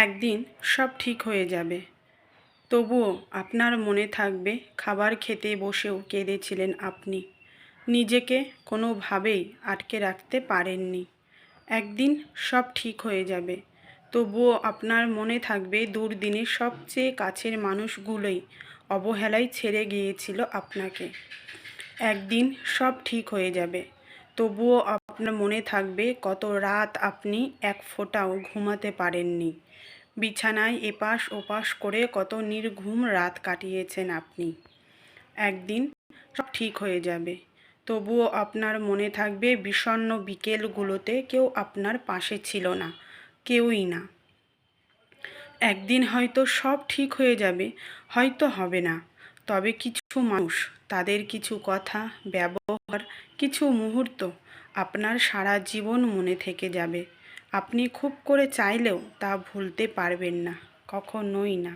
একদিন সব ঠিক হয়ে যাবে। তবুও আপনার মনে থাকবে খাবার খেতে বসেও কেঁদেছিলেন আপনি। নিজেকে কোনোভাবেই আটকে রাখতে পারেননি। একদিন সব ঠিক হয়ে যাবে। তবুও আপনার মনে থাকবে দুর্দিনের সবচেয়ে কাছের মানুষগুলোই অবহেলায় ছেড়ে গিয়েছিল আপনাকে। একদিন সব ঠিক হয়ে যাবে। তবুও আপনার মনে থাকবে কত রাত আপনি এক ফোঁটাও ঘুমাতে পারেননি। বিছানায় এপাশ ওপাশ করে কত নির্ঘুম রাত কাটিয়েছেন আপনি। একদিন সব ঠিক হয়ে যাবে। তবুও আপনার মনে থাকবে বিষণ্ণ বিকেলগুলোতে কেউ আপনার পাশে ছিল না, কেউই না। একদিন হয়তো সব ঠিক হয়ে যাবে, হয়তো হবে না। তবে কিছু মানুষ, তাদের কিছু কথা, ব্যবহার, কিছু মুহূর্ত আপনার সারা জীবন মনে থেকে যাবে। আপনি খুব করে চাইলেও তা ভুলতে পারবেন না, কখনোই না।